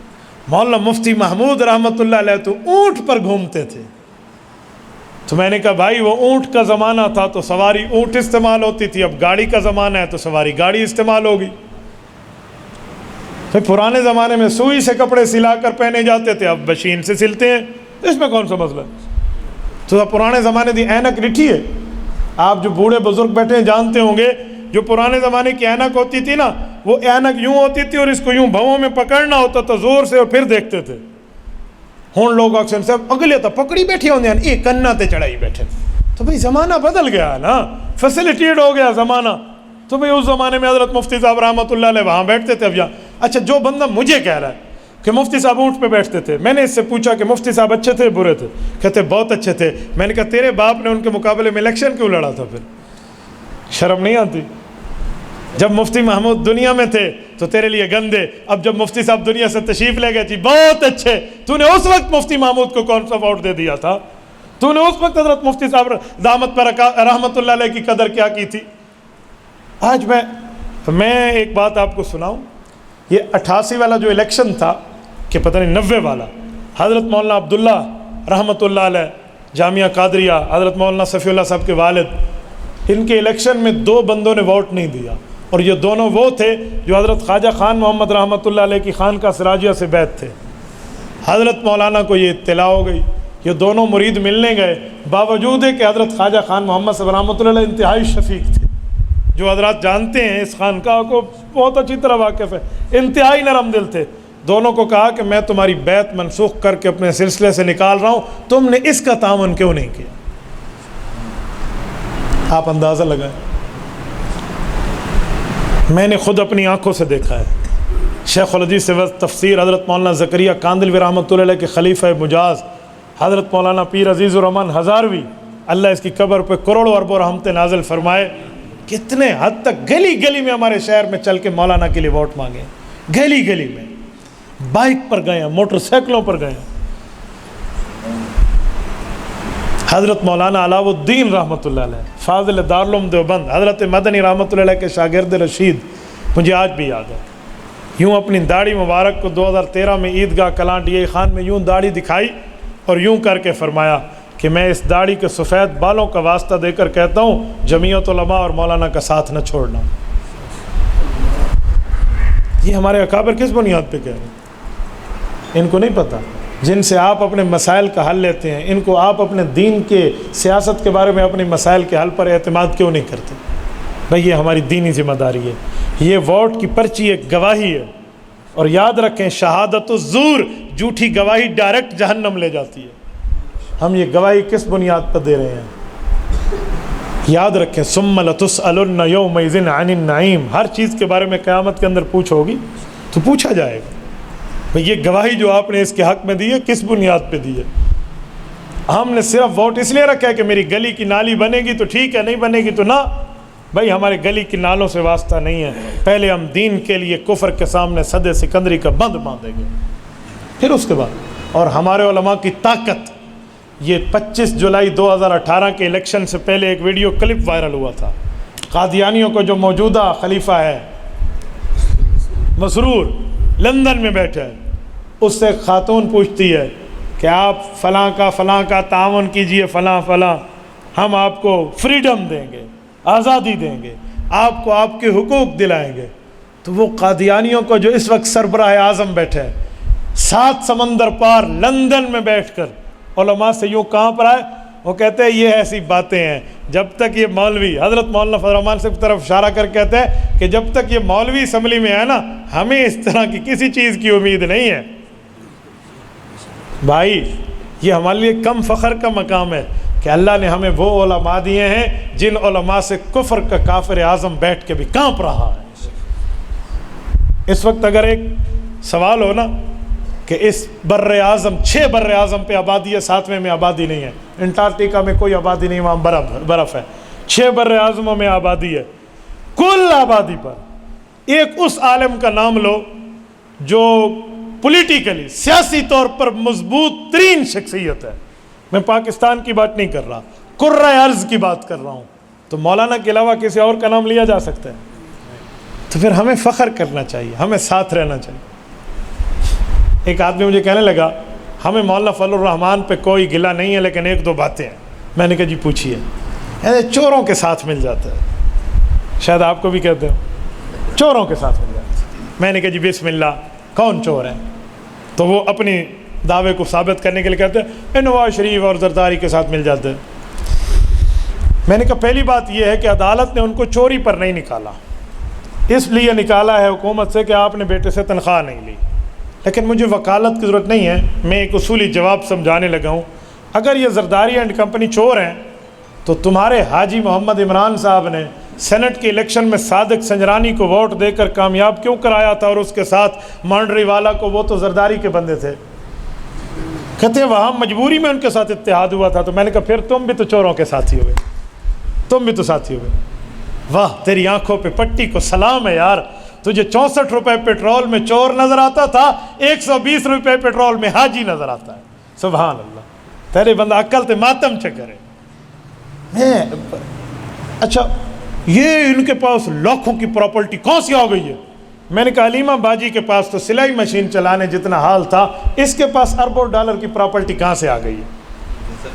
مولانا مفتی محمود رحمۃ اللہ علیہ تو اونٹ پر گھومتے تھے. تو میں نے کہا بھائی وہ اونٹ کا زمانہ تھا تو سواری اونٹ استعمال ہوتی تھی، اب گاڑی کا زمانہ ہے تو سواری گاڑی استعمال ہوگی. پھر پرانے زمانے میں سوئی سے کپڑے سلا کر پہنے جاتے تھے، اب مشین سے سلتے ہیں، اس میں کون سا مسئلہ ہے؟ تو اب پرانے زمانے دی اینک ڈٹھی ہے. آپ جو بوڑھے بزرگ بیٹھے ہیں جانتے ہوں گے جو پرانے زمانے کی اینک ہوتی تھی نا، وہ اینک یوں ہوتی تھی اور اس کو یوں بھووں میں پکڑنا ہوتا تھا زور سے اور پھر دیکھتے تھے. ہوں لوگ اکثر سے اگلے تو پکڑی بیٹھے ہوندے ہیں، ایک کنا تے چڑھائی بیٹھے. تو بھئی زمانہ بدل گیا ہے نا، فیسیلیٹیڈ ہو گیا زمانہ. تو بھئی اس زمانے میں حضرت مفتی صاحب رحمۃ اللہ علیہ وہاں بیٹھتے تھے. اب یہاں اچھا جو بندہ مجھے کہہ رہا ہے کہ مفتی صاحب اونٹ پہ بیٹھتے تھے، میں نے اس سے پوچھا کہ مفتی صاحب اچھے تھے برے تھے؟ کہتے بہت اچھے تھے. میں نے کہا تیرے باپ نے ان کے مقابلے میں الیکشن کیوں لڑا تھا؟ پھر شرم نہیں آتی؟ جب مفتی محمود دنیا میں تھے تو تیرے لیے گندے، اب جب مفتی صاحب دنیا سے تشریف لے گئے تھی بہت اچھے. تو نے اس وقت مفتی محمود کو کون سا ووٹ دے دیا تھا؟ تو نے اس وقت حضرت مفتی صاحب دامت پر رحمت اللہ علیہ کی قدر کیا کی تھی؟ آج میں ایک بات آپ کو سناؤں. یہ 88 والا جو الیکشن تھا کہ پتہ نہیں 90 والا، حضرت مولانا عبداللہ رحمۃ اللہ علیہ جامعہ قادریہ، حضرت مولانا صفی اللہ صاحب کے والد، ان کے الیکشن میں 2 بندوں نے ووٹ نہیں دیا. اور یہ دونوں وہ تھے جو حضرت خواجہ خان محمد رحمۃ اللہ علیہ کی خانقاہ سراجیہ سے بیعت تھے. حضرت مولانا کو یہ اطلاع ہو گئی، یہ دونوں مرید ملنے گئے، باوجود ہے کہ حضرت خواجہ خان محمد صاحب رحمۃ اللہ علیہ انتہائی شفیق تھے. جو حضرات جانتے ہیں اس خانقاہ کو بہت اچھی طرح واقف ہے، انتہائی نرم دل تھے. دونوں کو کہا کہ میں تمہاری بیعت منسوخ کر کے اپنے سلسلے سے نکال رہا ہوں، تم نے اس کا تعاون کیوں نہیں کیا؟ آپ اندازہ لگائیں. میں نے خود اپنی آنکھوں سے دیکھا ہے. شیخ الحدیث سے تفسیر حضرت مولانا زکریا کاندلوی رحمۃ اللہ علیہ کے خلیفہ مجاز حضرت مولانا پیر عزیز الرحمن ہزاروی، اللہ اس کی قبر پہ کروڑوں اربوں رحمتیں نازل فرمائے، کتنے حد تک گلی گلی میں ہمارے شہر میں چل کے مولانا کے لیے ووٹ مانگے. گلی گلی میں بائک پر گئے ہیں، موٹر سائیکلوں پر گئے ہیں. حضرت مولانا علاؤ الدین رحمۃ اللہ علیہ فاضل دارالعلوم دیوبند، حضرت مدنی رحمۃ اللہ علیہ کے شاگرد رشید، مجھے آج بھی یاد ہے. یوں اپنی داڑھی مبارک کو 2013 میں عیدگاہ کلاں ڈی اے خان میں یوں داڑھی دکھائی اور یوں کر کے فرمایا کہ میں اس داڑھی کے سفید بالوں کا واسطہ دے کر کہتا ہوں جمعیت علماء اور مولانا کا ساتھ نہ چھوڑنا. یہ ہمارے اکابر کس بنیاد پہ کہہ رہے ہیں؟ ان کو نہیں پتہ. جن سے آپ اپنے مسائل کا حل لیتے ہیں، ان کو آپ اپنے دین کے سیاست کے بارے میں اپنے مسائل کے حل پر اعتماد کیوں نہیں کرتے؟ بھئی یہ ہماری دینی ذمہ داری ہے. یہ ووٹ کی پرچی ایک گواہی ہے، اور یاد رکھیں شہادت الزور، جھوٹی گواہی ڈائریکٹ جہنم لے جاتی ہے. ہم یہ گواہی کس بنیاد پر دے رہے ہیں؟ یاد رکھیں ثم لتسألن یومئذ عن النعیم. ہر چیز کے بارے میں قیامت کے اندر پوچھ ہوگی تو پوچھا جائے گا. یہ گواہی جو آپ نے اس کے حق میں دی ہے کس بنیاد پہ دی ہے؟ ہم نے صرف ووٹ اس لیے رکھا ہے کہ میری گلی کی نالی بنے گی تو ٹھیک ہے، نہیں بنے گی تو نہ. بھائی ہمارے گلی کی نالوں سے واسطہ نہیں ہے. پہلے ہم دین کے لیے کفر کے سامنے صد سکندری کا بند باندھیں گے، پھر اس کے بعد. اور ہمارے علماء کی طاقت، یہ 25 جولائی 2018 کے الیکشن سے پہلے ایک ویڈیو کلپ وائرل ہوا تھا. قادیانیوں کو جو موجودہ خلیفہ ہے مسرور لندن میں بیٹھا ہے، اس سے خاتون پوچھتی ہے کہ آپ فلاں کا تعاون کیجئے، فلاں ہم آپ کو فریڈم دیں گے، آزادی دیں گے، آپ کو آپ کے حقوق دلائیں گے. تو وہ قادیانیوں کو جو اس وقت سربراہ اعظم بیٹھے ہیں 7 سمندر پار لندن میں بیٹھ کر علماء سے یوں کہاں پر آئے، وہ کہتے ہیں یہ ایسی باتیں ہیں جب تک یہ مولوی، حضرت مولانا فضل الرحمان سے طرف اشارہ کر کہتے ہیں کہ جب تک یہ مولوی اسمبلی میں ہے نا، ہمیں اس طرح کی کسی چیز کی امید نہیں ہے. بھائی یہ ہمارے لیے کم فخر کا مقام ہے کہ اللہ نے ہمیں وہ علماء دیے ہیں جن علماء سے کفر کا کافر اعظم بیٹھ کے بھی کانپ رہا ہے. اس وقت اگر ایک سوال ہو نا کہ اس بر اعظم 6 بر اعظم پہ آبادی ہے، 7ویں میں آبادی نہیں ہے، انٹارکٹیکا میں کوئی آبادی نہیں، وہاں برف ہے. 6 بر اعظموں میں آبادی ہے. کل آبادی پر ایک اس عالم کا نام لو جو پولیٹیکلی سیاسی طور پر مضبوط ترین شخصیت ہے. میں پاکستان کی بات نہیں کر رہا، قرۂ ارض کی بات کر رہا ہوں. تو مولانا کے علاوہ کسی اور کا نام لیا جا سکتا ہے؟ تو پھر ہمیں فخر کرنا چاہیے، ہمیں ساتھ رہنا چاہیے. ایک آدمی مجھے کہنے لگا ہمیں مولانا فضل الرحمان پہ کوئی گلہ نہیں ہے لیکن 1-2 باتیں ہیں. میں نے کہا جی پوچھیے. چوروں کے ساتھ مل جاتا ہے، شاید آپ کو بھی کہتے ہو چوروں کے ساتھ مل جاتا ہے. میں نے کہا جی بسم اللہ، کون چور ہے؟ تو وہ اپنی دعوے کو ثابت کرنے کے لیے کہتے ہیں نواز شریف اور زرداری کے ساتھ مل جاتے ہیں. میں نے کہا پہلی بات یہ ہے کہ عدالت نے ان کو چوری پر نہیں نکالا، اس لیے نکالا ہے حکومت سے کہ آپ نے بیٹے سے تنخواہ نہیں لی. لیکن مجھے وکالت کی ضرورت نہیں ہے، میں ایک اصولی جواب سمجھانے لگا ہوں. اگر یہ زرداری اینڈ کمپنی چور ہیں تو تمہارے حاجی محمد عمران صاحب نے سینٹ کے الیکشن میں صادق سنجرانی کو ووٹ دے کر کامیاب کیوں کرایا تھا، اور اس کے ساتھ مانڈری والا کو؟ وہ تو زرداری کے بندے تھے. کہتے ہیں وہاں مجبوری میں ان کے ساتھ اتحاد ہوا تھا. تو میں نے کہا پھر تم بھی تو چوروں کے ساتھی ہوئے، تم بھی تو ساتھی ہوئے. واہ تیری آنکھوں پہ پٹی کو سلام ہے یار. تجھے 64 روپے پیٹرول میں چور نظر آتا تھا، 120 روپے پیٹرول میں حاجی نظر آتا ہے. سبحان اللہ. تیرے بندہ عقل تے ماتم چکرے. اچھا یہ ان کے پاس لاکھوں کی پراپرٹی کہاں سے آ گئی ہے؟ میں نے کہا علیمہ باجی کے پاس تو سلائی مشین چلانے جتنا حال تھا، اس کے پاس اربوں ڈالر کی پراپرٹی کہاں سے آ گئی ہے؟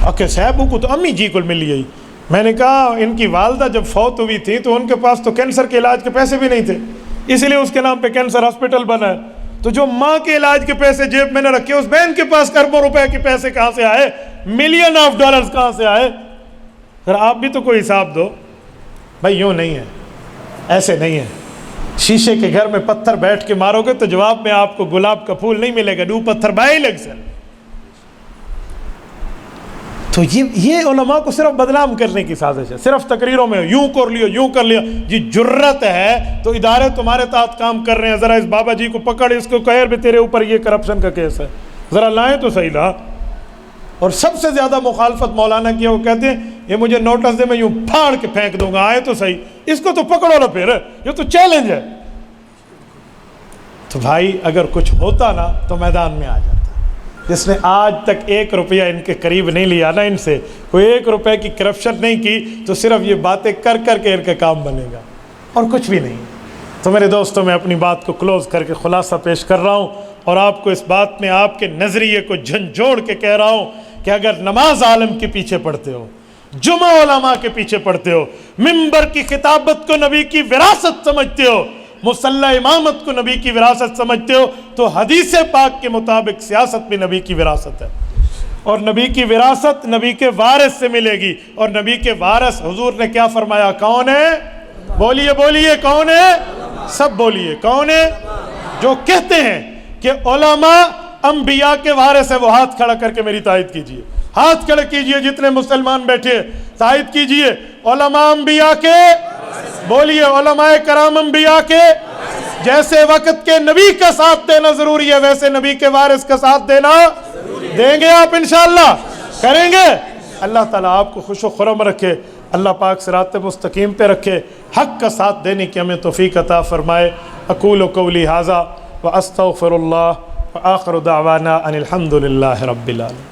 اوکے صاحبوں کو تو امی جی کو ملی گئی. میں نے کہا ان کی والدہ جب فوت ہوئی تھی تو ان کے پاس تو کینسر کے علاج کے پیسے بھی نہیں تھے، اس لیے اس کے نام پہ کینسر ہاسپٹل بنا ہے. تو جو ماں کے علاج کے پیسے جیب میں نے رکھے، اس بہن کے پاس اربوں روپے کے پیسے کہاں سے آئے؟ $1,000,000 کہاں سے آئے؟ پھر آپ بھی تو کوئی حساب دو بھائی یوں نہیں ہے، ایسے نہیں ہے. شیشے کے گھر میں پتھر بیٹھ کے مارو گے تو جواب میں آپ کو گلاب کا پھول نہیں ملے گا، دو پتھر بائی لگ سر. تو یہ علماء کو صرف بدنام کرنے کی سازش ہے، صرف تقریروں میں یوں کر لیا یوں کر لیا. جی جرت ہے تو ادارے تمہارے تحت کام کر رہے ہیں، ذرا اس بابا جی کو پکڑ، اس کو کہے بھی تیرے اوپر یہ کرپشن کا کیس ہے، ذرا لائیں تو صحیح لا. اور سب سے زیادہ مخالفت مولانا کی ہے، وہ کہتے ہیں یہ مجھے نوٹس دے میں یوں پھاڑ کے پھینک دوں گا، آئے تو صحیح، اس کو تو پکڑو نا، پھر یہ تو چیلنج ہے. تو بھائی اگر کچھ ہوتا نا تو میدان میں آ جاتا. جس نے آج تک 1 روپیہ ان کے قریب نہیں لیا نا، ان سے کوئی 1 روپے کی کرپشن نہیں کی، تو صرف یہ باتیں کر کر کے ان کا کام بنے گا اور کچھ بھی نہیں. تو میرے دوستوں میں اپنی بات کو کلوز کر کے خلاصہ پیش کر رہا ہوں، اور آپ کو اس بات میں آپ کے نظریے کو جھنجھوڑ کے کہہ رہا ہوں کہ اگر نماز عالم کے پیچھے پڑھتے ہو، جمعہ علماء کے پیچھے پڑھتے ہو، منبر کی خطابت کو نبی کی وراثت سمجھتے ہو، مصلی امامت کو نبی کی وراثت سمجھتے ہو، تو حدیث پاک کے مطابق سیاست بھی نبی کی وراثت ہے. اور نبی کی وراثت نبی کے وارث سے ملے گی. اور نبی کے وارث حضور نے کیا فرمایا؟ کون ہے؟ بولیے بولیے، کون ہے؟ سب بولیے، کون ہے؟ جو کہتے ہیں کہ علماء انبیاء کے وارث ہے، وہ ہاتھ کھڑا کر کے میری تائید کیجئے. ہاتھ کھڑا کیجئے جتنے مسلمان بیٹھے، تائید کیجئے. علماء انبیاء کے، بولیے علماء کرام انبیاء کے. جیسے وقت کے نبی کا ساتھ دینا ضروری ہے، ویسے نبی کے وارث کا ساتھ دینا دیں گے آپ انشاءاللہ؟ کریں گے؟ اللہ تعالیٰ آپ کو خوش و خرم رکھے، اللہ پاک صراط مستقیم پہ رکھے، حق کا ساتھ دینے کی ہمیں توفیق عطا فرمائے. اقول قولی ھذا واستغفر اللہ وآخر دعوانا ان الحمد للہ رب العالمین.